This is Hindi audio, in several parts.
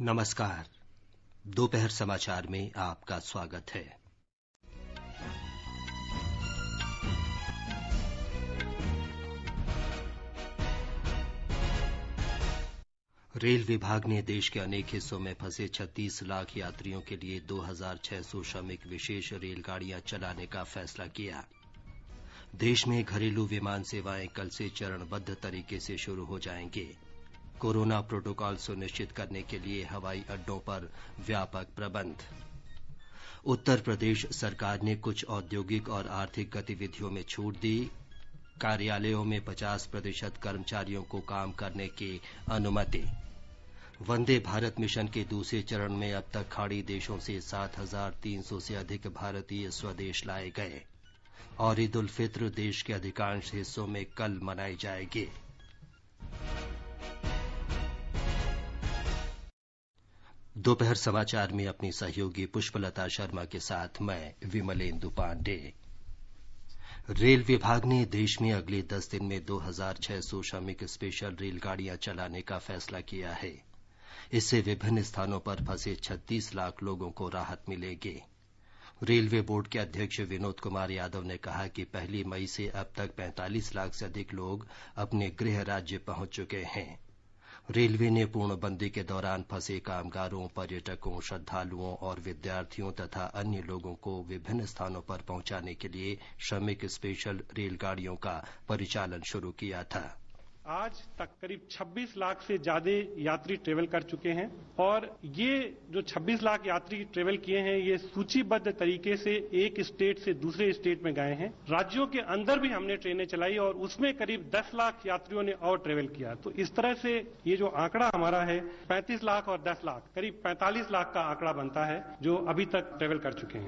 नमस्कार। दोपहर समाचार में आपका स्वागत है। रेल विभाग ने देश के अनेक हिस्सों में फंसे 36 लाख यात्रियों के लिए 2600 श्रमिक विशेष रेलगाड़ियां चलाने का फैसला किया। देश में घरेलू विमान सेवाएं कल से चरणबद्ध तरीके से शुरू हो जाएंगे। कोरोना प्रोटोकॉल सुनिश्चित करने के लिए हवाई अड्डों पर व्यापक प्रबंध। उत्तर प्रदेश सरकार ने कुछ औद्योगिक और आर्थिक गतिविधियों में छूट दी। कार्यालयों में 50% कर्मचारियों को काम करने की अनुमति। वंदे भारत मिशन के दूसरे चरण में अब तक खाड़ी देशों से 7,300 से अधिक भारतीय स्वदेश लाए गए। और ईद उल फित्र देश के अधिकांश हिस्सों में कल मनाई जाएगी। दोपहर समाचार में अपनी सहयोगी पुष्पलता शर्मा के साथ मैं विमलेंदु पांडे। रेल विभाग ने देश में अगले 10 दिन में 2600 श्रमिक स्पेशल रेलगाड़ियां चलाने का फैसला किया है। इससे विभिन्न स्थानों पर फंसे 36 लाख लोगों को राहत मिलेगी। रेलवे बोर्ड के अध्यक्ष विनोद कुमार यादव ने कहा कि 1 मई से अब तक 45 लाख से अधिक लोग अपने गृह राज्य पहुंच चुके हैं। रेलवे ने पूर्णबंदी के दौरान फंसे कामगारों, पर्यटकों, श्रद्धालुओं और विद्यार्थियों तथा अन्य लोगों को विभिन्न स्थानों पर पहुंचाने के लिए श्रमिक स्पेशल रेलगाड़ियों का परिचालन शुरू किया था। आज तक करीब 26 लाख से ज्यादा यात्री ट्रेवल कर चुके हैं और ये जो 26 लाख यात्री ट्रेवल किए हैं ये सूचीबद्ध तरीके से एक स्टेट से दूसरे स्टेट में गए हैं। राज्यों के अंदर भी हमने ट्रेनें चलाई और उसमें करीब 10 लाख यात्रियों ने और ट्रेवल किया। तो इस तरह से ये जो आंकड़ा हमारा है 35 लाख और 10 लाख करीब 45 लाख का आंकड़ा बनता है जो अभी तक ट्रेवल कर चुके हैं।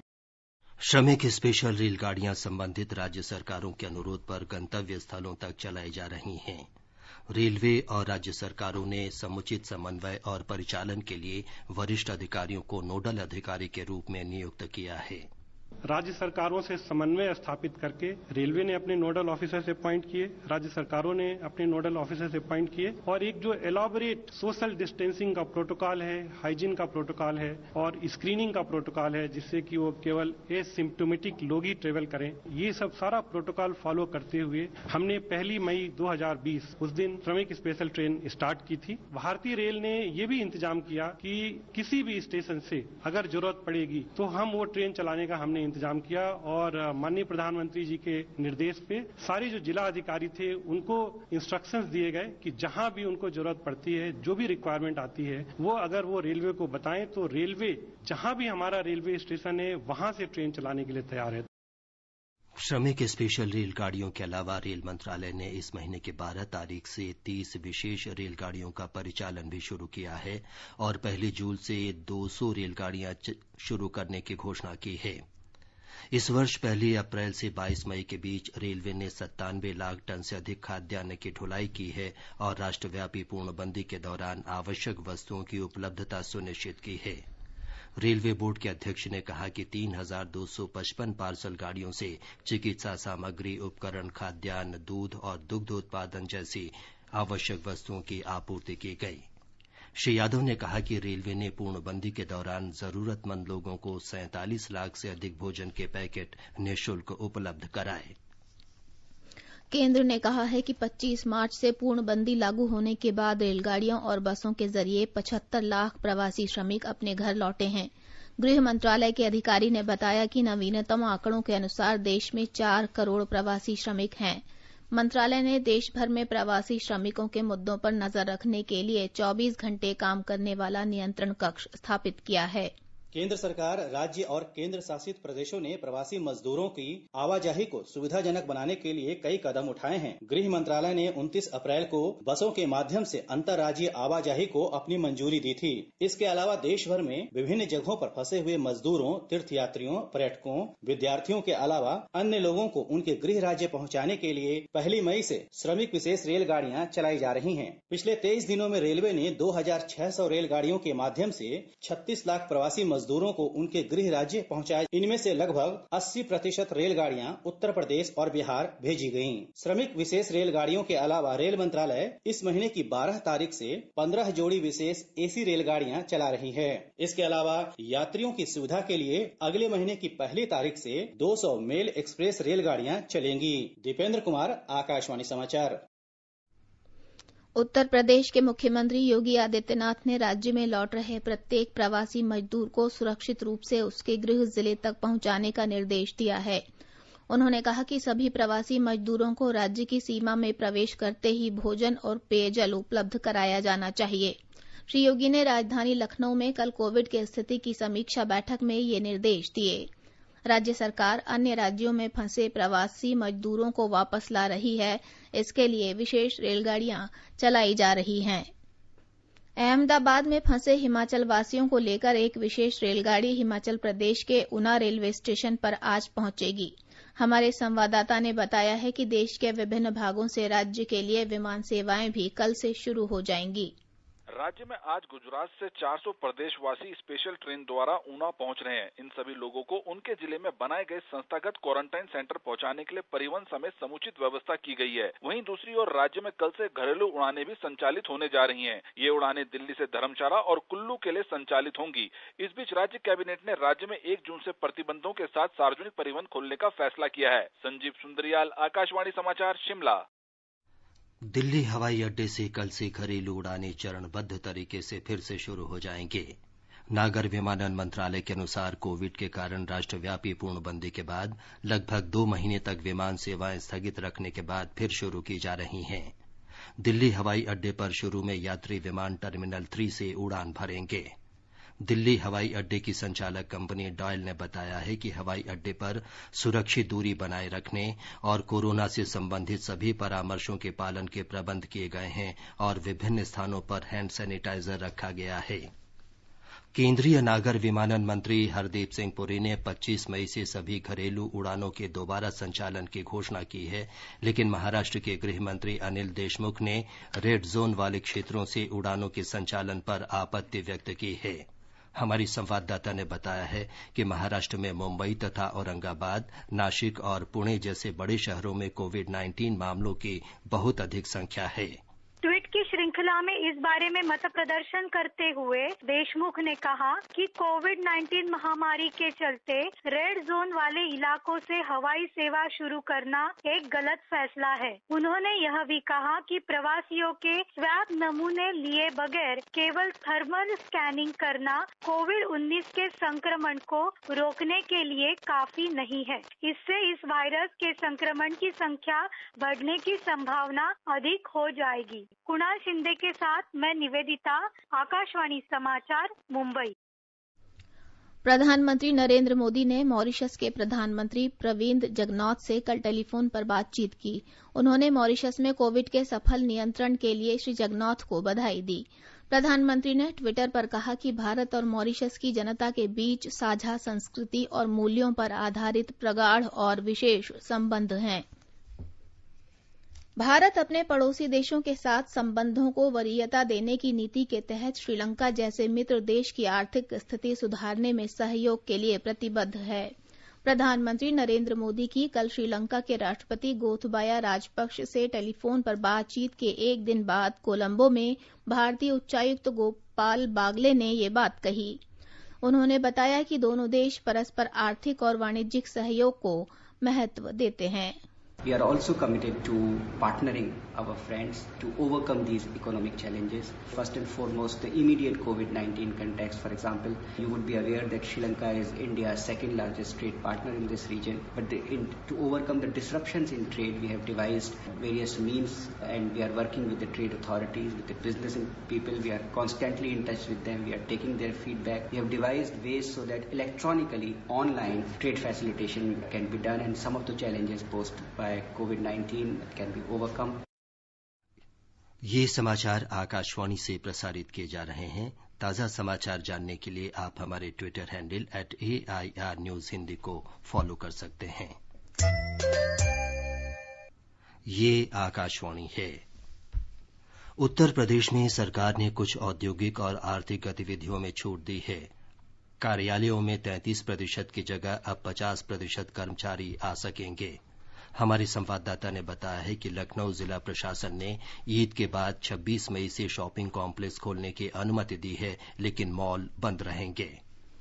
श्रमिक स्पेशल रेलगाड़ियां संबंधित राज्य सरकारों के अनुरोध पर गंतव्य स्थलों तक चलाई जा रही हैं। रेलवे और राज्य सरकारों ने समुचित समन्वय और परिचालन के लिए वरिष्ठ अधिकारियों को नोडल अधिकारी के रूप में नियुक्त किया है। राज्य सरकारों से समन्वय स्थापित करके रेलवे ने अपने नोडल ऑफिसर से अपॉइंट किए, राज्य सरकारों ने अपने नोडल ऑफिसर से अपॉइंट किए और एक जो एलॉबरेट सोशल डिस्टेंसिंग का प्रोटोकॉल है, हाइजीन का प्रोटोकॉल है और स्क्रीनिंग का प्रोटोकॉल है जिससे कि वो केवल एसिम्प्टोमेटिक लोग ही ट्रेवल करें, ये सब सारा प्रोटोकॉल फॉलो करते हुए हमने 1 मई 2020 उस दिन श्रमिक स्पेशल ट्रेन स्टार्ट की थी। भारतीय रेल ने ये भी इंतजाम किया कि किसी भी स्टेशन से अगर जरूरत पड़ेगी तो हम वो ट्रेन चलाने का हमने इंतजाम किया और माननीय प्रधानमंत्री जी के निर्देश पे सारे जो जिला अधिकारी थे उनको इंस्ट्रक्शंस दिए गए कि जहां भी उनको जरूरत पड़ती है, जो भी रिक्वायरमेंट आती है वो अगर वो रेलवे को बताएं तो रेलवे जहां भी हमारा रेलवे स्टेशन है वहां से ट्रेन चलाने के लिए तैयार है। श्रमिक स्पेशल रेलगाड़ियों के अलावा रेल मंत्रालय ने इस महीने की 12 तारीख से 30 विशेष रेलगाड़ियों का परिचालन भी शुरू किया है और 1 जून से 200 रेलगाड़ियां शुरू करने की घोषणा की है। इस वर्ष 1 अप्रैल से 22 मई के बीच रेलवे ने 97 लाख टन से अधिक खाद्यान्न की ढुलाई की है और राष्ट्रव्यापी पूर्णबंदी के दौरान आवश्यक वस्तुओं की उपलब्धता सुनिश्चित की है। रेलवे बोर्ड के अध्यक्ष ने कहा कि 3,255 पार्सल गाड़ियों से चिकित्सा सामग्री, उपकरण, खाद्यान्न, दूध और दुग्ध उत्पादन जैसी आवश्यक वस्तुओं की आपूर्ति की गई। श्री यादव ने कहा कि रेलवे ने पूर्णबंदी के दौरान जरूरतमंद लोगों को 47 लाख से अधिक भोजन के पैकेट निःशुल्क उपलब्ध कराए। केंद्र ने कहा है कि 25 मार्च से पूर्णबंदी लागू होने के बाद रेलगाड़ियों और बसों के जरिए 75 लाख प्रवासी श्रमिक अपने घर लौटे हैं। गृह मंत्रालय के अधिकारी ने बताया कि नवीनतम आंकड़ों के अनुसार देश में 4 करोड़ प्रवासी श्रमिक हैं। मंत्रालय ने देश भर में प्रवासी श्रमिकों के मुद्दों पर नजर रखने के लिए 24 घंटे काम करने वाला नियंत्रण कक्ष स्थापित किया है। केंद्र सरकार, राज्य और केंद्र शासित प्रदेशों ने प्रवासी मजदूरों की आवाजाही को सुविधाजनक बनाने के लिए कई कदम उठाए हैं। गृह मंत्रालय ने 29 अप्रैल को बसों के माध्यम से अंतर्राज्यीय आवाजाही को अपनी मंजूरी दी थी। इसके अलावा देश भर में विभिन्न जगहों पर फंसे हुए मजदूरों, तीर्थयात्रियों, पर्यटकों, विद्यार्थियों के अलावा अन्य लोगों को उनके गृह राज्य पहुँचाने के लिए 1 मई से श्रमिक विशेष रेलगाड़ियाँ चलाई जा रही हैं। पिछले 23 दिनों में रेलवे ने 2,600 रेलगाड़ियों के माध्यम से 36 लाख प्रवासी मजदूरों को उनके गृह राज्य पहुंचाया। इनमें से लगभग 80% रेलगाड़ियां उत्तर प्रदेश और बिहार भेजी गयीं। श्रमिक विशेष रेलगाड़ियों के अलावा रेल मंत्रालय इस महीने की 12 तारीख से 15 जोड़ी विशेष एसी रेलगाड़ियां चला रही है। इसके अलावा यात्रियों की सुविधा के लिए अगले महीने की 1 तारीख से 200 मेल एक्सप्रेस रेलगाड़ियां चलेंगी। दीपेंद्र कुमार, आकाशवाणी समाचार। उत्तर प्रदेश के मुख्यमंत्री योगी आदित्यनाथ ने राज्य में लौट रहे प्रत्येक प्रवासी मजदूर को सुरक्षित रूप से उसके गृह जिले तक पहुंचाने का निर्देश दिया है। उन्होंने कहा कि सभी प्रवासी मजदूरों को राज्य की सीमा में प्रवेश करते ही भोजन और पेयजल उपलब्ध कराया जाना चाहिए। श्री योगी ने राजधानी लखनऊ में कल कोविड की स्थिति की समीक्षा बैठक में ये निर्देश दिए। राज्य सरकार अन्य राज्यों में फंसे प्रवासी मजदूरों को वापस ला रही है। इसके लिए विशेष रेलगाड़ियां चलाई जा रही हैं। अहमदाबाद में फंसे हिमाचल वासियों को लेकर एक विशेष रेलगाड़ी हिमाचल प्रदेश के ऊना रेलवे स्टेशन पर आज पहुंचेगी। हमारे संवाददाता ने बताया है कि देश के विभिन्न भागों से राज्य के लिए विमान सेवाएं भी कल से शुरू हो जाएंगी। राज्य में आज गुजरात से 400 प्रदेशवासी स्पेशल ट्रेन द्वारा ऊना पहुंच रहे हैं। इन सभी लोगों को उनके जिले में बनाए गए संस्थागत क्वारंटाइन सेंटर पहुंचाने के लिए परिवहन समेत समुचित व्यवस्था की गई है। वहीं दूसरी ओर राज्य में कल से घरेलू उड़ानें भी संचालित होने जा रही हैं। ये उड़ानें दिल्ली से धर्मशाला और कुल्लू के लिए संचालित होंगी। इस बीच राज्य कैबिनेट ने राज्य में 1 जून से प्रतिबंधों के साथ सार्वजनिक परिवहन खोलने का फैसला किया है। संजीव सुंदरियाल, आकाशवाणी समाचार, शिमला। दिल्ली हवाई अड्डे से कल से घरेलू उड़ानें चरणबद्ध तरीके से फिर से शुरू हो जाएंगे। नागर विमानन मंत्रालय के अनुसार कोविड के कारण राष्ट्रव्यापी पूर्णबंदी के बाद लगभग 2 महीने तक विमान सेवाएं स्थगित रखने के बाद फिर शुरू की जा रही हैं। दिल्ली हवाई अड्डे पर शुरू में यात्री विमान टर्मिनल 3 से उड़ान भरेंगे। दिल्ली हवाई अड्डे की संचालक कंपनी डॉयल ने बताया है कि हवाई अड्डे पर सुरक्षित दूरी बनाए रखने और कोरोना से संबंधित सभी परामर्शों के पालन के प्रबंध किए गए हैं और विभिन्न स्थानों पर हैंड सैनिटाइजर रखा गया है। केंद्रीय नागर विमानन मंत्री हरदीप सिंह पुरी ने 25 मई से सभी घरेलू उड़ानों के दोबारा संचालन की घोषणा की है, लेकिन महाराष्ट्र के गृह मंत्री अनिल देशमुख ने रेड जोन वाले क्षेत्रों से उड़ानों के संचालन पर आपत्ति व्यक्त की है। हमारी संवाददाता ने बताया है कि महाराष्ट्र में मुंबई तथा औरंगाबाद, नासिक और पुणे जैसे बड़े शहरों में कोविड-19 मामलों की बहुत अधिक संख्या है। ट्वीट की श्रृंखला में इस बारे में मत प्रदर्शन करते हुए देशमुख ने कहा कि कोविड-19 महामारी के चलते रेड जोन वाले इलाकों से हवाई सेवा शुरू करना एक गलत फैसला है। उन्होंने यह भी कहा कि प्रवासियों के स्वैब नमूने लिए बगैर केवल थर्मल स्कैनिंग करना कोविड-19 के संक्रमण को रोकने के लिए काफी नहीं है। इससे इस वायरस के संक्रमण की संख्या बढ़ने की संभावना अधिक हो जाएगी। कुणाल शिंदे के साथ मैं निवेदिता, आकाशवाणी समाचार, मुंबई। प्रधानमंत्री नरेंद्र मोदी ने मॉरिशस के प्रधानमंत्री प्रविंद जगनॉथ से कल टेलीफोन पर बातचीत की। उन्होंने मॉरिशस में कोविड के सफल नियंत्रण के लिए श्री जगनॉथ को बधाई दी। प्रधानमंत्री ने ट्विटर पर कहा कि भारत और मॉरिशस की जनता के बीच साझा संस्कृति और मूल्यों पर आधारित प्रगाढ़ और विशेष संबंध हैं। भारत अपने पड़ोसी देशों के साथ संबंधों को वरीयता देने की नीति के तहत श्रीलंका जैसे मित्र देश की आर्थिक स्थिति सुधारने में सहयोग के लिए प्रतिबद्ध है। प्रधानमंत्री नरेंद्र मोदी की कल श्रीलंका के राष्ट्रपति गोथबाया राजपक्ष से टेलीफोन पर बातचीत के एक दिन बाद कोलंबो में भारतीय उच्चायुक्त गोपाल बागले ने ये बात कही। उन्होंने बताया कि दोनों देश परस्पर आर्थिक और वाणिज्यिक सहयोग को महत्व देते हैं। We are also committed to partnering our friends to overcome these economic challenges. First and foremost, the immediate COVID-19 context. For example, you would be aware that Sri Lanka is India's second largest trade partner in this region. But to overcome the disruptions in trade, we have devised various means and we are working with the trade authorities, with the business people. We are constantly in touch with them. We are taking their feedback. We have devised ways so that electronically, online trade facilitation can be done and some of the challenges posed by COVID-19 can be overcome. ये समाचार आकाशवाणी से प्रसारित किए जा रहे हैं। ताज़ा समाचार जानने के लिए आप हमारे Twitter handle @AIR News Hindi को फॉलो कर सकते हैं। ये आकाशवाणी है। उत्तर प्रदेश में सरकार ने कुछ औद्योगिक और आर्थिक गतिविधियों में छूट दी है। कार्यालयों में 33% की जगह अब 50% कर्मचारी आ सकेंगे। हमारे संवाददाता ने बताया है कि लखनऊ जिला प्रशासन ने ईद के बाद 26 मई से शॉपिंग कॉम्प्लेक्स खोलने की अनुमति दी है, लेकिन मॉल बंद रहेंगे।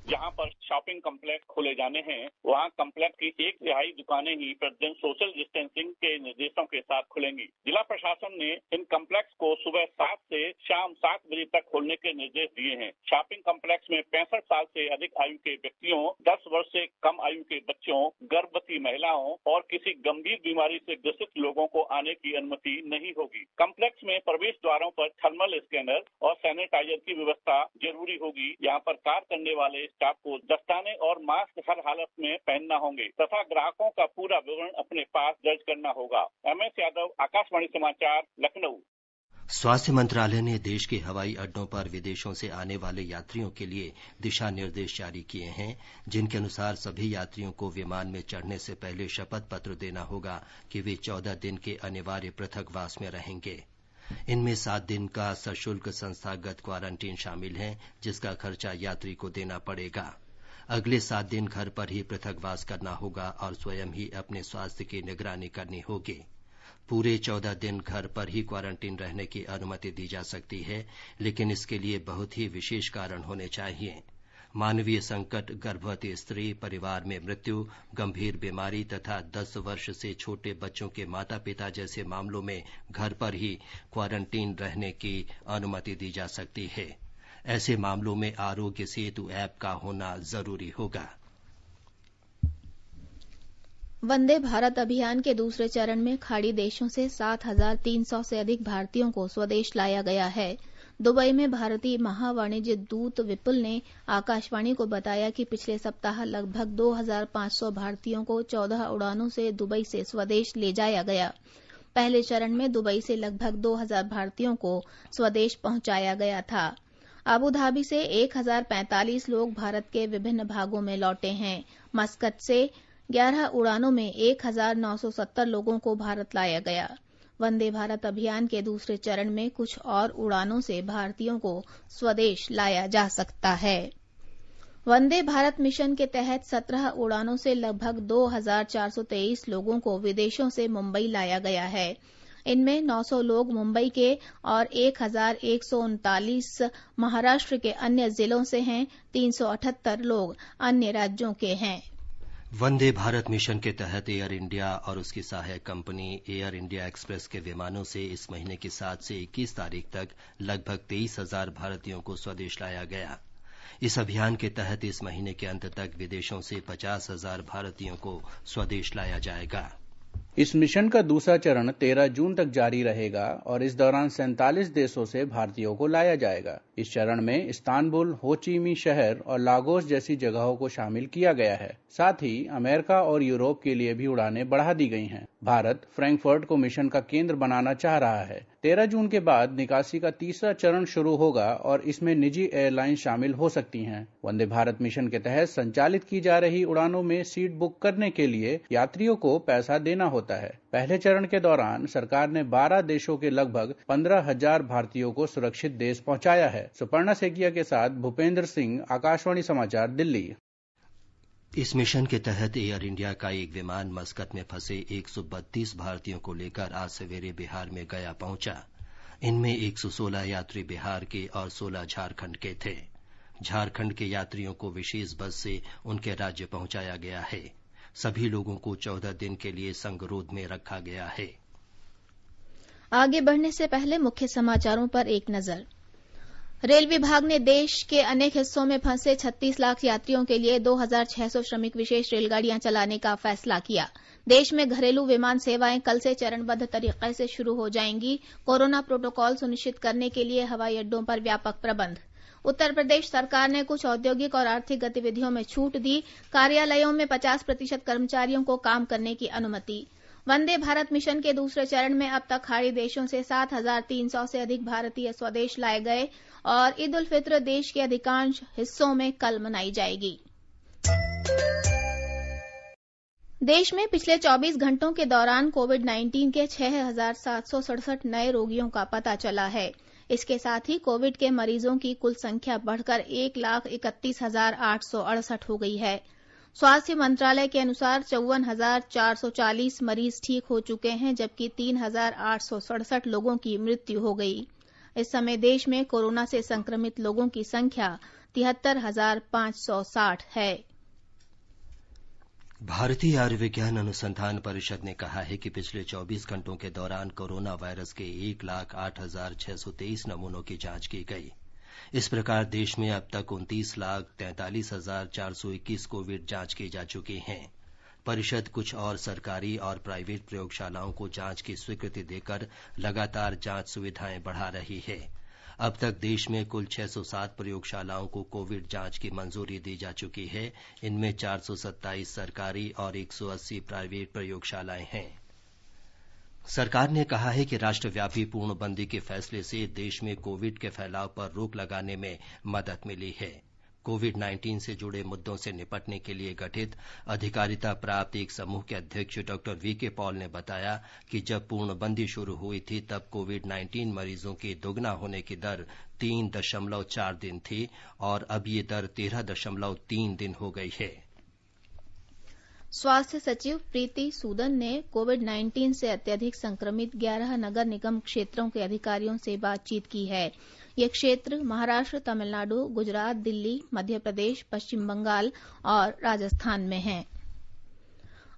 जहां पर शॉपिंग कॉम्प्लेक्स खोले जाने हैं वहां कॉम्प्लेक्स की 1/3 दुकानें ही प्रतिदिन सोशल डिस्टेंसिंग के निर्देशों के साथ खुलेंगी। जिला प्रशासन ने इन कॉम्प्लेक्स को सुबह 7 से शाम 7 बजे तक खोलने के निर्देश दिए हैं। शॉपिंग कॉम्प्लेक्स में 65 साल से अधिक आयु के व्यक्तियों, 10 वर्ष से कम आयु के बच्चों, गर्भवती महिलाओं और किसी गंभीर बीमारी से ग्रसित लोगों को आने की अनुमति नहीं होगी। कॉम्प्लेक्स में प्रवेश द्वारों पर थर्मल स्कैनर और सैनिटाइजर की व्यवस्था जरूरी होगी। यहाँ पर कार्य करने वाले स्टाफ को दस्ताने और मास्क हर हालत में पहनना होंगे तथा ग्राहकों का पूरा विवरण अपने पास दर्ज करना होगा। MS यादव, आकाशवाणी समाचार, लखनऊ। स्वास्थ्य मंत्रालय ने देश के हवाई अड्डों पर विदेशों से आने वाले यात्रियों के लिए दिशा निर्देश जारी किए हैं, जिनके अनुसार सभी यात्रियों को विमान में चढ़ने से पहले शपथ पत्र देना होगा कि वे 14 दिन के अनिवार्य पृथकवास में रहेंगे। इनमें 7 दिन का सशुल्क संस्थागत क्वारंटीन शामिल है, जिसका खर्चा यात्री को देना पड़ेगा। अगले 7 दिन घर पर ही पृथकवास करना होगा और स्वयं ही अपने स्वास्थ्य की निगरानी करनी होगी। पूरे 14 दिन घर पर ही क्वारंटीन रहने की अनुमति दी जा सकती है, लेकिन इसके लिए बहुत ही विशेष कारण होने चाहिए। मानवीय संकट, गर्भवती स्त्री, परिवार में मृत्यु, गंभीर बीमारी तथा 10 वर्ष से छोटे बच्चों के माता पिता जैसे मामलों में घर पर ही क्वारंटीन रहने की अनुमति दी जा सकती है। ऐसे मामलों में आरोग्य सेतु ऐप का होना जरूरी होगा। वंदे भारत अभियान के दूसरे चरण में खाड़ी देशों से 7,300 से अधिक भारतीयों को स्वदेश लाया गया है। दुबई में भारतीय महावाणिज्य दूत विपुल ने आकाशवाणी को बताया कि पिछले सप्ताह लगभग 2,500 भारतीयों को 14 उड़ानों से दुबई से स्वदेश ले जाया गया। पहले चरण में दुबई से लगभग 2,000 भारतीयों को स्वदेश पहुंचाया गया था। अबू धाबी से 1,045 लोग भारत के विभिन्न भागों में लौटे हैं। मस्कत से 11 उड़ानों में 1,970 लोगों को भारत लाया गया। वंदे भारत अभियान के दूसरे चरण में कुछ और उड़ानों से भारतीयों को स्वदेश लाया जा सकता है। वंदे भारत मिशन के तहत 17 उड़ानों से लगभग 2,423 लोगों को विदेशों से मुंबई लाया गया है। इनमें 900 लोग मुंबई के और 1,139 महाराष्ट्र के अन्य जिलों से हैं। 378 लोग अन्य राज्यों के हैं। वंदे भारत मिशन के तहत एयर इंडिया और उसकी सहायक कंपनी एयर इंडिया एक्सप्रेस के विमानों से इस महीने की 7 से 21 तारीख तक लगभग 23,000 भारतीयों को स्वदेश लाया गया। इस अभियान के तहत इस महीने के अंत तक विदेशों से 50,000 भारतीयों को स्वदेश लाया जाएगा। इस मिशन का दूसरा चरण 13 जून तक जारी रहेगा और इस दौरान 47 देशों से भारतीयों को लाया जाएगा। इस चरण में इस्तांबुल, हो ची मिन्ह शहर और लागोस जैसी जगहों को शामिल किया गया है। साथ ही अमेरिका और यूरोप के लिए भी उड़ानें बढ़ा दी गई हैं। भारत फ्रैंकफर्ट को मिशन का केंद्र बनाना चाह रहा है। 13 जून के बाद निकासी का तीसरा चरण शुरू होगा और इसमें निजी एयरलाइन शामिल हो सकती हैं। वंदे भारत मिशन के तहत संचालित की जा रही उड़ानों में सीट बुक करने के लिए यात्रियों को पैसा देना होता है। पहले चरण के दौरान सरकार ने 12 देशों के लगभग 15,000 भारतीयों को सुरक्षित देश पहुंचाया है। सुपर्णा सेकिया के साथ भूपेंद्र सिंह, आकाशवाणी समाचार, दिल्ली। इस मिशन के तहत एयर इंडिया का एक विमान मस्कत में फंसे 132 भारतीयों को लेकर आज सवेरे बिहार में गया पहुंचा। इनमें 116 यात्री बिहार के और 16 झारखंड के थे। झारखंड के यात्रियों को विशेष बस से उनके राज्य पहुंचाया गया है। सभी लोगों को 14 दिन के लिए संगरोध में रखा गया है। आगे बढ़ने से पहले मुख्य समाचारों पर एक नजर। रेल विभाग ने देश के अनेक हिस्सों में फंसे 36 लाख यात्रियों के लिए 2,600 श्रमिक विशेष रेलगाड़ियां चलाने का फैसला किया। देश में घरेलू विमान सेवाएं कल से चरणबद्ध तरीके से शुरू हो जाएंगी। कोरोना प्रोटोकॉल सुनिश्चित करने के लिए हवाई अड्डों पर व्यापक प्रबंध। उत्तर प्रदेश सरकार ने कुछ औद्योगिक और आर्थिक गतिविधियों में छूट दी। कार्यालयों में 50% कर्मचारियों को काम करने की अनुमति। वंदे भारत मिशन के दूसरे चरण में अब तक खाड़ी देशों से 7,300 से अधिक भारतीय स्वदेश लाए गए और ईद उल फित्र देश के अधिकांश हिस्सों में कल मनाई जाएगी। देश में पिछले 24 घंटों के दौरान कोविड-19 के 6,767 नए रोगियों का पता चला है। इसके साथ ही कोविड के मरीजों की कुल संख्या बढ़कर 1,31,868 हो गई है। स्वास्थ्य मंत्रालय के अनुसार 54,440 मरीज ठीक हो चुके हैं, जबकि 3,867 लोगों की मृत्यु हो गई। इस समय देश में कोरोना से संक्रमित लोगों की संख्या 73,560 है। भारतीय आयुर्विज्ञान अनुसंधान परिषद ने कहा है कि पिछले 24 घंटों के दौरान कोरोना वायरस के 1,08,623 नमूनों की जांच की गई। इस प्रकार देश में अब तक 29,43,421 कोविड जांच की जा चुकी हैं। परिषद कुछ और सरकारी और प्राइवेट प्रयोगशालाओं को जांच की स्वीकृति देकर लगातार जांच सुविधाएं बढ़ा रही है। अब तक देश में कुल 607 प्रयोगशालाओं को कोविड जांच की मंजूरी दी जा चुकी है। इनमें 427 सरकारी और 180 प्राइवेट प्रयोगशालाएं हैं। सरकार ने कहा है कि राष्ट्रव्यापी पूर्णबंदी के फैसले से देश में कोविड के फैलाव पर रोक लगाने में मदद मिली है। कोविड-19 से जुड़े मुद्दों से निपटने के लिए गठित अधिकारिता प्राप्त एक समूह के अध्यक्ष डॉ वीके पॉल ने बताया कि जब पूर्णबंदी शुरू हुई थी तब कोविड-19 मरीजों की दोगुना होने की दर 3.4 दिन थी और अब ये दर 13.3 दिन हो गई है। स्वास्थ्य सचिव प्रीति सूदन ने कोविड-19 से अत्यधिक संक्रमित 11 नगर निगम क्षेत्रों के अधिकारियों से बातचीत की है। ये क्षेत्र महाराष्ट्र, तमिलनाडु, गुजरात, दिल्ली, मध्य प्रदेश, पश्चिम बंगाल और राजस्थान में हैं।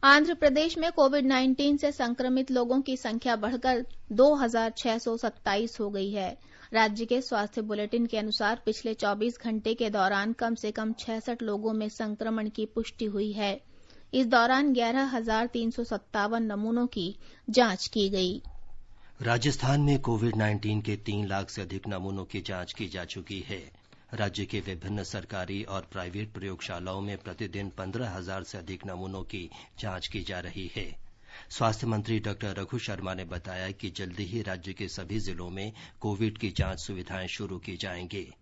आंध्र प्रदेश में कोविड-19 से संक्रमित लोगों की संख्या बढ़कर 2,627 हो गई है। राज्य के स्वास्थ्य बुलेटिन के अनुसार पिछले 24 घंटे के दौरान कम से कम 66 लोगों में संक्रमण की पुष्टि हुई है। इस दौरान 11,357 नमूनों की जांच की गई। राजस्थान में कोविड-19 के 3 लाख से अधिक नमूनों की जांच की जा चुकी है। राज्य के विभिन्न सरकारी और प्राइवेट प्रयोगशालाओं में प्रतिदिन 15,000 से अधिक नमूनों की जांच की जा रही है। स्वास्थ्य मंत्री डॉ रघु शर्मा ने बताया कि जल्दी ही राज्य के सभी जिलों में कोविड की जांच सुविधाएं शुरू की जाएंगी।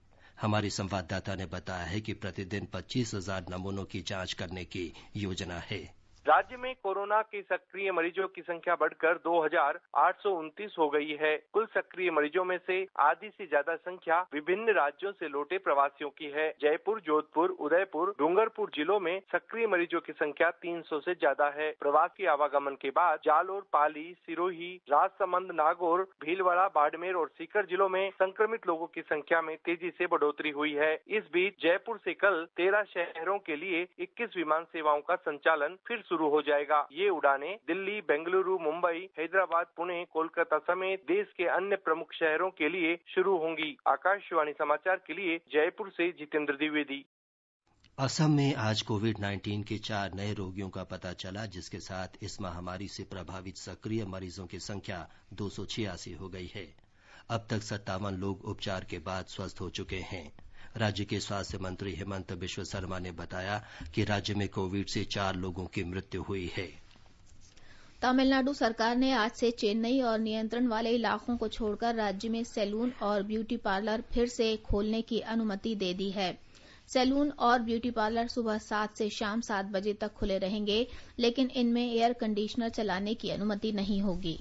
हमारी संवाददाता ने बताया है कि प्रतिदिन 25,000 नमूनों की जांच करने की योजना है। राज्य में कोरोना के सक्रिय मरीजों की संख्या बढ़कर 2,829 हो गई है। कुल सक्रिय मरीजों में से आधी से ज्यादा संख्या विभिन्न राज्यों से लौटे प्रवासियों की है। जयपुर, जोधपुर, उदयपुर, डूंगरपुर जिलों में सक्रिय मरीजों की संख्या 300 से ज्यादा है। प्रवासी आवागमन के बाद जालोर, पाली, सिरोही, राजसमंद, नागौर, भीलवाड़ा, बाड़मेर और सीकर जिलों में संक्रमित लोगों की संख्या में तेजी से बढ़ोतरी हुई है। इस बीच जयपुर से कल 13 शहरों के लिए 21 विमान सेवाओं का संचालन फिर शुरू हो जाएगा। ये उड़ानें दिल्ली, बेंगलुरु, मुंबई, हैदराबाद, पुणे, कोलकाता समेत देश के अन्य प्रमुख शहरों के लिए शुरू होंगी। आकाशवाणी समाचार के लिए जयपुर से जितेंद्र द्विवेदी। असम में आज कोविड-19 के 4 नए रोगियों का पता चला, जिसके साथ इस महामारी से प्रभावित सक्रिय मरीजों की संख्या 286 हो गई है। अब तक 57 लोग उपचार के बाद स्वस्थ हो चुके हैं। राज्य के स्वास्थ्य मंत्री हेमंत बिश्व शर्मा ने बताया कि राज्य में कोविड से 4 लोगों की मृत्यु हुई है। तमिलनाडु सरकार ने आज से चेन्नई और नियंत्रण वाले इलाकों को छोड़कर राज्य में सैलून और ब्यूटी पार्लर फिर से खोलने की अनुमति दे दी है। सैलून और ब्यूटी पार्लर सुबह 7 से शाम 7 बजे तक खुले रहेंगे, लेकिन इनमें एयर कंडीशनर चलाने की अनुमति नहीं होगी।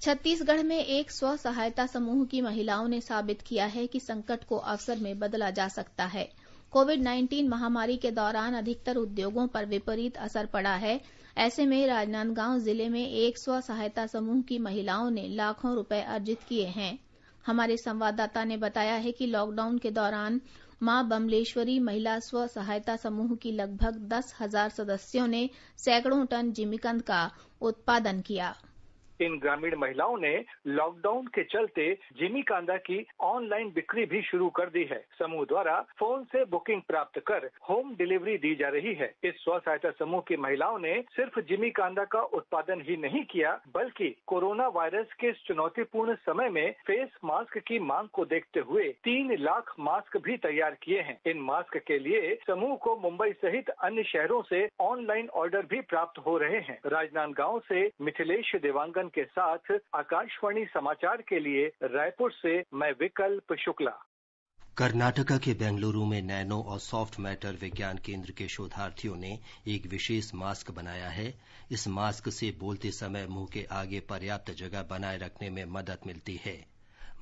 छत्तीसगढ़ में एक स्व सहायता समूह की महिलाओं ने साबित किया है कि संकट को अवसर में बदला जा सकता है। कोविड-19 महामारी के दौरान अधिकतर उद्योगों पर विपरीत असर पड़ा है। ऐसे में राजनांदगांव जिले में एक स्व सहायता समूह की महिलाओं ने लाखों रुपए अर्जित किए हैं। हमारे संवाददाता ने बताया है कि लॉकडाउन के दौरान मां बमलेश्वरी महिला स्व सहायता समूह की लगभग 10,000 सदस्यों ने सैकड़ों टन जिमीकंद का उत्पादन किया। इन ग्रामीण महिलाओं ने लॉकडाउन के चलते जिमीकांदा की ऑनलाइन बिक्री भी शुरू कर दी है। समूह द्वारा फोन से बुकिंग प्राप्त कर होम डिलीवरी दी जा रही है। इस स्व सहायता समूह की महिलाओं ने सिर्फ जिमीकांदा का उत्पादन ही नहीं किया, बल्कि कोरोना वायरस के इस चुनौतीपूर्ण समय में फेस मास्क की मांग को देखते हुए 3 लाख मास्क भी तैयार किए हैं। इन मास्क के लिए समूह को मुंबई सहित अन्य शहरों से ऑनलाइन ऑर्डर भी प्राप्त हो रहे हैं। राजनांदगांव से मिथिलेश देवांगन के साथ आकाशवाणी समाचार के लिए रायपुर से मैं विकल्प शुक्ला। कर्नाटका के बेंगलुरु में नैनो और सॉफ्ट मैटर विज्ञान केंद्र के शोधार्थियों ने एक विशेष मास्क बनाया है। इस मास्क से बोलते समय मुंह के आगे पर्याप्त जगह बनाए रखने में मदद मिलती है।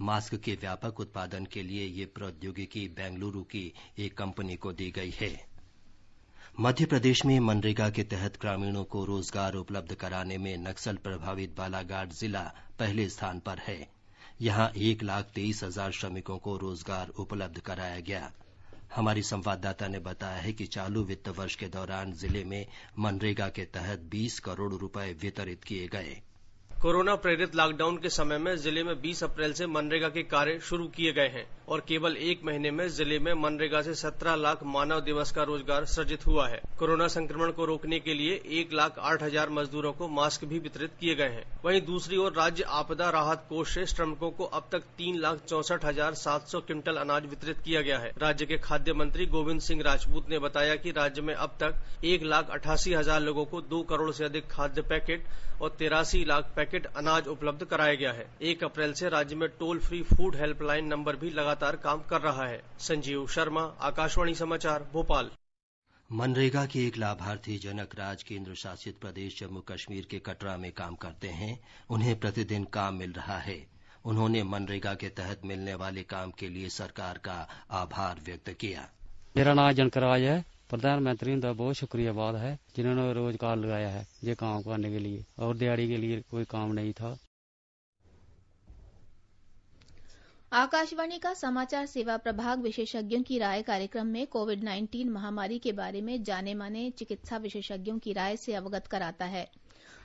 मास्क के व्यापक उत्पादन के लिए ये प्रौद्योगिकी बेंगलुरु की एक कंपनी को दी गई है। मध्य प्रदेश में मनरेगा के तहत ग्रामीणों को रोजगार उपलब्ध कराने में नक्सल प्रभावित बालाघाट जिला पहले स्थान पर है। यहां 1,23,000 श्रमिकों को रोजगार उपलब्ध कराया गया। हमारी संवाददाता ने बताया है कि चालू वित्त वर्ष के दौरान जिले में मनरेगा के तहत 20 करोड़ रुपए वितरित किए गए। कोरोना प्रेरित लॉकडाउन के समय में जिले में 20 अप्रैल से मनरेगा के कार्य शुरू किए गए हैं और केवल एक महीने में जिले में मनरेगा से 17 लाख मानव दिवस का रोजगार सृजित हुआ है। कोरोना संक्रमण को रोकने के लिए 1,08,000 मजदूरों को मास्क भी वितरित किए गए हैं। वहीं दूसरी ओर राज्य आपदा राहत कोष से श्रमिकों को अब तक 3,64,700 क्विंटल अनाज वितरित किया गया है। राज्य के खाद्य मंत्री गोविंद सिंह राजपूत ने बताया कि राज्य में अब तक 1,88,000 लोगों को 2 करोड़ से अधिक खाद्य पैकेट और 83 लाख पैकेट अनाज उपलब्ध कराया गया है। 1 अप्रैल से राज्य में toll free food helpline number भी लगातार काम कर रहा है। संजीव शर्मा, आकाशवाणी समाचार, भोपाल। मनरेगा के एक लाभार्थी जनक राज केंद्र शासित प्रदेश जम्मू कश्मीर के कटरा में काम करते हैं। उन्हें प्रतिदिन काम मिल रहा है। उन्होंने मनरेगा के तहत मिलने वाले काम के लिए सरकार का आभार व्यक्त किया। मेरा नाम जनक राज है। प्रधानमंत्री का बहुत शुक्रियाबाद है जिन्होंने रोजगार लगाया है ये काम करने के लिए, और दिहाड़ी के लिए कोई काम नहीं था। आकाशवाणी का समाचार सेवा प्रभाग विशेषज्ञों की राय कार्यक्रम में कोविड-19 महामारी के बारे में जाने माने चिकित्सा विशेषज्ञों की राय से अवगत कराता है।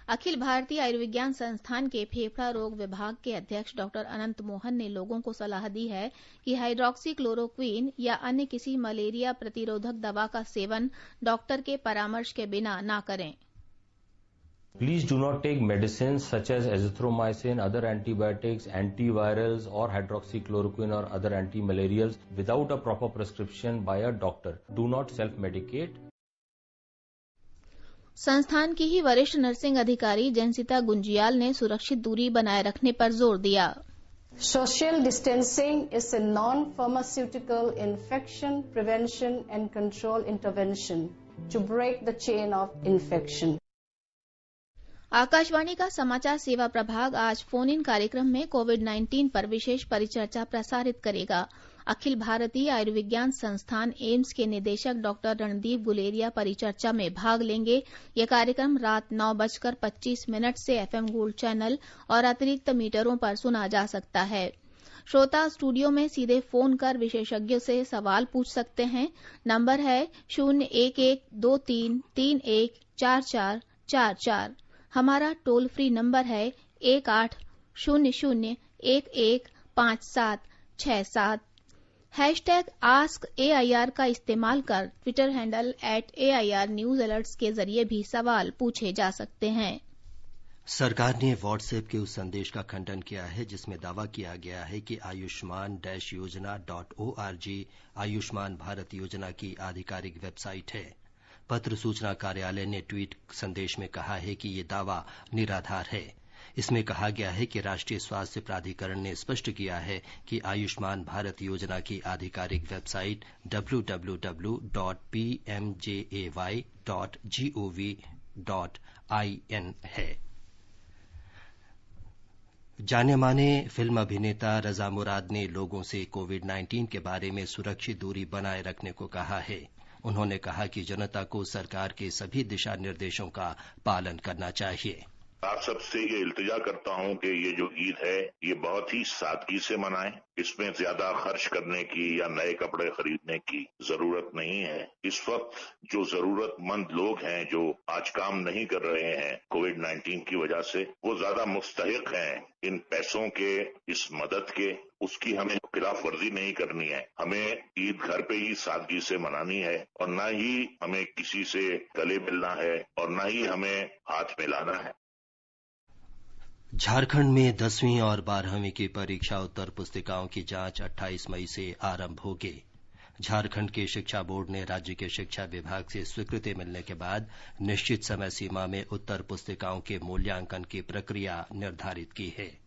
अखिल भारतीय आयुर्विज्ञान संस्थान के फेफड़ा रोग विभाग के अध्यक्ष डॉ अनंत मोहन ने लोगों को सलाह दी है कि हाइड्रोक्सी क्लोरोक्वीन या अन्य किसी मलेरिया प्रतिरोधक दवा का सेवन डॉक्टर के परामर्श के बिना न करें। Please do not take medicines such as azithromycin, other antibiotics, antivirals or hydroxychloroquine or other antimalarials without a proper prescription by a doctor. Do not self-medicate. संस्थान की ही वरिष्ठ नर्सिंग अधिकारी जयंसिता गुंजियाल ने सुरक्षित दूरी बनाए रखने पर जोर दिया। Social distancing is a non-pharmaceutical infection prevention and control intervention to break the chain of infection. Akashvani का समाचार सेवा प्रभाग आज फोन इन कार्यक्रम में कोविड-19 पर विशेष परिचर्चा प्रसारित करेगा। अखिल भारतीय आयुर्विज्ञान संस्थान एम्स के निदेशक डॉ रणदीप गुलेरिया परिचर्चा में भाग लेंगे। यह कार्यक्रम रात 9:25 से एफएम गोल्ड चैनल और अतिरिक्त मीटरों पर सुना जा सकता है। श्रोता स्टूडियो में सीधे फोन कर विशेषज्ञों से सवाल पूछ सकते हैं। नंबर है 01123314444। हमारा टोल फ्री नंबर है 1800115767। हैशटैग AskAIR का इस्तेमाल कर Twitter handle @AIR news alerts के जरिए भी सवाल पूछे जा सकते हैं। सरकार ने व्हाट्सएप के उस संदेश का खंडन किया है जिसमें दावा किया गया है कि आयुष्मान-योजना.org आयुष्मान भारत योजना की आधिकारिक वेबसाइट है। पत्र सूचना कार्यालय ने ट्वीट संदेश में कहा है कि ये दावा निराधार है। इसमें कहा गया है कि राष्ट्रीय स्वास्थ्य प्राधिकरण ने स्पष्ट किया है कि आयुष्मान भारत योजना की आधिकारिक वेबसाइट www.pmjay.gov.in है। जाने माने फिल्म अभिनेता रजा मुराद ने लोगों से कोविड-19 के बारे में सुरक्षित दूरी बनाए रखने को कहा है। उन्होंने कहा कि जनता को सरकार के सभी दिशा निर्देशों का पालन करना चाहिए। आप सबसे ये इल्तिजा करता हूं कि ये जो ईद है ये बहुत ही सादगी से मनाएं। इसमें ज्यादा खर्च करने की या नए कपड़े खरीदने की जरूरत नहीं है। इस वक्त जो जरूरतमंद लोग हैं जो आज काम नहीं कर रहे हैं कोविड-19 की वजह से, वो ज्यादा मुस्तहिक हैं इन पैसों के, इस मदद के। उसकी हमें खिलाफ वर्जी नहीं करनी है। हमें ईद घर पे ही सादगी से मनानी है और न ही हमें किसी से गले मिलना है और न ही हमें हाथ मिलाना है। झारखंड में 10वीं और 12वीं की परीक्षा उत्तर पुस्तिकाओं की जांच 28 मई से आरंभ होगी। झारखंड के शिक्षा बोर्ड ने राज्य के शिक्षा विभाग से स्वीकृति मिलने के बाद निश्चित समय सीमा में उत्तर पुस्तिकाओं के मूल्यांकन की प्रक्रिया निर्धारित की है।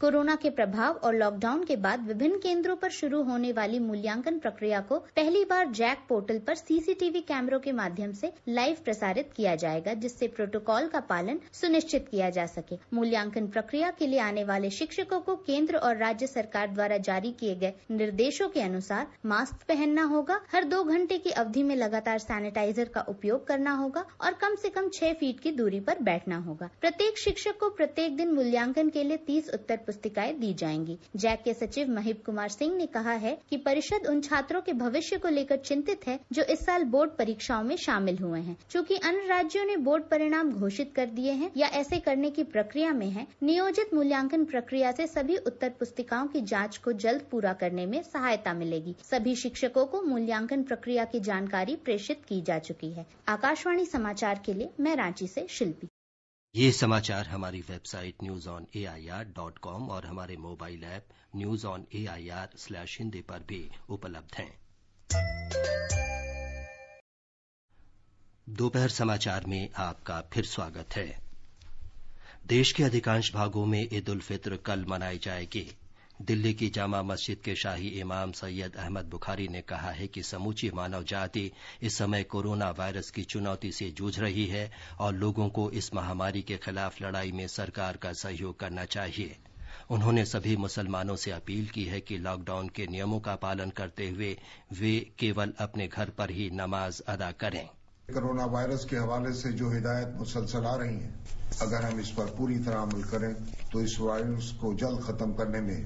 कोरोना के प्रभाव और लॉकडाउन के बाद विभिन्न केंद्रों पर शुरू होने वाली मूल्यांकन प्रक्रिया को पहली बार जैक पोर्टल पर सीसीटीवी कैमरों के माध्यम से लाइव प्रसारित किया जाएगा, जिससे प्रोटोकॉल का पालन सुनिश्चित किया जा सके। मूल्यांकन प्रक्रिया के लिए आने वाले शिक्षकों को केंद्र और राज्य सरकार द्वारा जारी किए गए निर्देशों के अनुसार मास्क पहनना होगा, हर 2 घंटे की अवधि में लगातार सैनिटाइजर का उपयोग करना होगा और कम से कम 6 फीट की दूरी पर बैठना होगा। प्रत्येक शिक्षक को प्रत्येक दिन मूल्यांकन के लिए 30 उत्तर पुस्तिकाएं दी जाएंगी। जैक के सचिव महिप कुमार सिंह ने कहा है कि परिषद उन छात्रों के भविष्य को लेकर चिंतित है जो इस साल बोर्ड परीक्षाओं में शामिल हुए हैं। चूँकि अन्य राज्यों ने बोर्ड परिणाम घोषित कर दिए हैं या ऐसे करने की प्रक्रिया में है, नियोजित मूल्यांकन प्रक्रिया से सभी उत्तर पुस्तिकाओं की जाँच को जल्द पूरा करने में सहायता मिलेगी। सभी शिक्षकों को मूल्यांकन प्रक्रिया की जानकारी प्रेषित की जा चुकी है। आकाशवाणी समाचार के लिए मैं रांची से शिल्पी। ये समाचार हमारी वेबसाइट newsonair.com और हमारे मोबाइल ऐप newsonair/hindi पर भी उपलब्ध हैं। दोपहर समाचार में आपका फिर स्वागत है। देश के अधिकांश भागों में ईद उल फित्र कल मनाई जाएगी। दिल्ली की जामा मस्जिद के शाही इमाम सैयद अहमद बुखारी ने कहा है कि समूची मानव जाति इस समय कोरोना वायरस की चुनौती से जूझ रही है और लोगों को इस महामारी के खिलाफ लड़ाई में सरकार का सहयोग करना चाहिए। उन्होंने सभी मुसलमानों से अपील की है कि लॉकडाउन के नियमों का पालन करते हुए वे केवल अपने घर पर ही नमाज अदा करें। कोरोना वायरस के हवाले से जो हिदायत मुसलसल आ रही हैं, अगर हम इस पर पूरी तरह अमल करें तो इस वायरस को जल्द खत्म करने में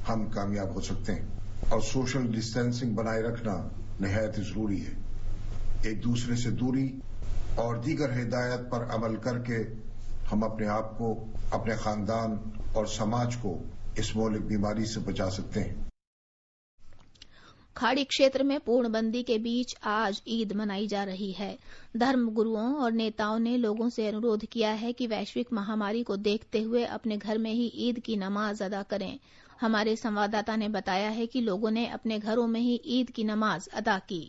हम कामयाब हो सकते हैं। और सोशल डिस्टेंसिंग बनाए रखना निहायत जरूरी है। एक दूसरे से दूरी और दीगर हिदायत पर अमल करके हम अपने आप को, अपने खानदान और समाज को इस मौलिक बीमारी से बचा सकते हैं। खाड़ी क्षेत्र में पूर्णबंदी के बीच आज ईद मनाई जा रही है। धर्मगुरुओं और नेताओं ने लोगों से अनुरोध किया है कि वैश्विक महामारी को देखते हुए अपने घर में ही ईद की नमाज अदा करें। हमारे संवाददाता ने बताया है कि लोगों ने अपने घरों में ही ईद की नमाज अदा की।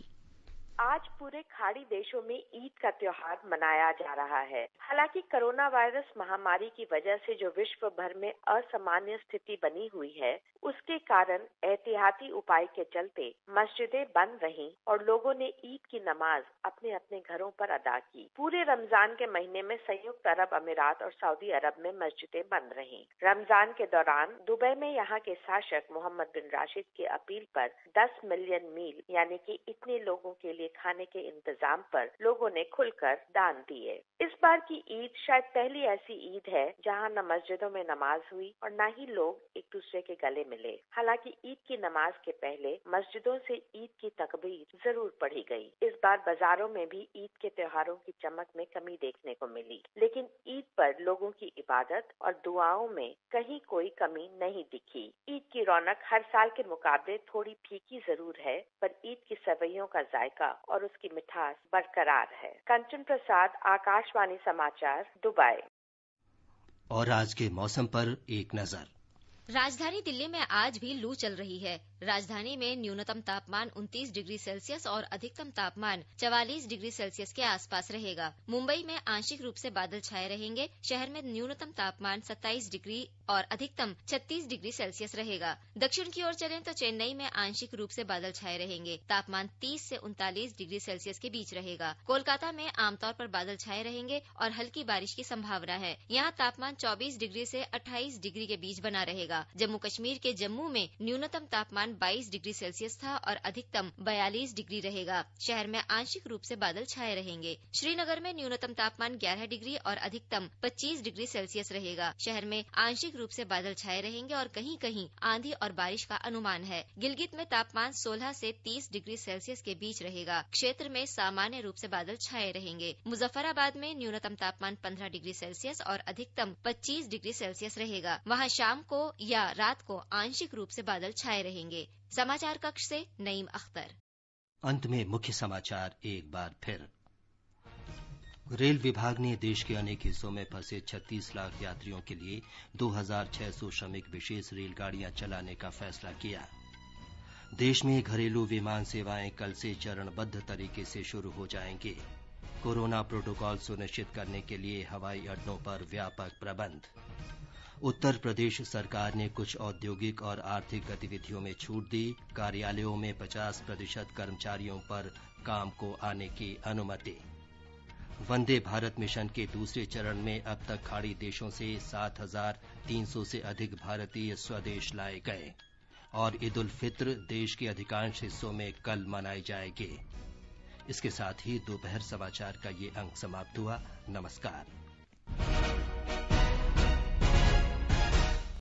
आज पूरे खाड़ी देशों में ईद का त्योहार मनाया जा रहा है। हालांकि कोरोना वायरस महामारी की वजह से जो विश्व भर में असामान्य स्थिति बनी हुई है, उसके कारण एहतियाती उपाय के चलते मस्जिदें बंद रहीं और लोगों ने ईद की नमाज अपने अपने घरों पर अदा की। पूरे रमजान के महीने में संयुक्त अरब अमीरात और सऊदी अरब में मस्जिदें बंद रहीं। रमजान के दौरान दुबई में यहाँ के शासक मोहम्मद बिन राशिद की अपील पर 10 मिलियन मील यानी कि इतने लोगों के लिए खाने के इंतजाम पर लोगों ने खुलकर दान दिए। इस बार की ईद शायद पहली ऐसी ईद है जहां न मस्जिदों में नमाज हुई और न ही लोग एक दूसरे के गले मिले। हालांकि ईद की नमाज के पहले मस्जिदों से ईद की तकबीर जरूर पढ़ी गई। इस बार बाजारों में भी ईद के त्योहारों की चमक में कमी देखने को मिली, लेकिन ईद पर लोगों की इबादत और दुआओं में कहीं कोई कमी नहीं दिखी। ईद की रौनक हर साल के मुकाबले थोड़ी फीकी जरूर है, पर ईद की सवैयों का जायका और उसकी मिठास बरकरार है। कंचन प्रसाद, आकाशवाणी समाचार, दुबई। और आज के मौसम पर एक नजर। राजधानी दिल्ली में आज भी लू चल रही है। राजधानी में न्यूनतम तापमान 29 डिग्री सेल्सियस और अधिकतम तापमान 44 डिग्री सेल्सियस के आसपास रहेगा। मुंबई में आंशिक रूप से बादल छाए रहेंगे। शहर में न्यूनतम तापमान 27 डिग्री और अधिकतम 36 डिग्री सेल्सियस रहेगा। दक्षिण की ओर चलें तो चेन्नई में आंशिक रूप से बादल छाए रहेंगे। तापमान 30 से 39 डिग्री सेल्सियस के बीच रहेगा। कोलकाता में आमतौर पर बादल छाए रहेंगे और हल्की बारिश की संभावना है। यहाँ तापमान 24 डिग्री से 28 डिग्री के बीच बना रहेगा। जम्मू कश्मीर के जम्मू में न्यूनतम तापमान 22 डिग्री सेल्सियस था और अधिकतम 42 डिग्री रहेगा। शहर में आंशिक रूप से बादल छाए रहेंगे। श्रीनगर में न्यूनतम तापमान 11 डिग्री और अधिकतम 25 डिग्री सेल्सियस रहेगा। शहर में आंशिक रूप से बादल छाए रहेंगे और कहीं कहीं आंधी और बारिश का अनुमान है। गिलगित में तापमान 16 से 30 डिग्री सेल्सियस के बीच रहेगा। क्षेत्र में सामान्य रूप से बादल छाए रहेंगे। मुजफ्फराबाद में न्यूनतम तापमान 15 डिग्री सेल्सियस और अधिकतम 25 डिग्री सेल्सियस रहेगा। वहाँ शाम को या रात को आंशिक रूप से बादल छाए रहेंगे। समाचार कक्ष से नईम अख्तर। अंत में मुख्य समाचार एक बार फिर। रेल विभाग ने देश के अनेक हिस्सों में फंसे 36 लाख यात्रियों के लिए 2600 श्रमिक विशेष रेलगाड़ियां चलाने का फैसला किया। देश में घरेलू विमान सेवाएं कल से चरणबद्ध तरीके से शुरू हो जाएंगे। कोरोना प्रोटोकॉल सुनिश्चित करने के लिए हवाई अड्डों पर व्यापक प्रबंध। उत्तर प्रदेश सरकार ने कुछ औद्योगिक और आर्थिक गतिविधियों में छूट दी। कार्यालयों में 50% कर्मचारियों पर काम को आने की अनुमति। वंदे भारत मिशन के दूसरे चरण में अब तक खाड़ी देशों से 7,300 से अधिक भारतीय स्वदेश लाए गए। और ईद उल फित्र देश के अधिकांश हिस्सों में कल मनाए जाएंगे। इसके साथ ही दोपहर समाचार का ये अंक समाप्त हुआ। नमस्कार।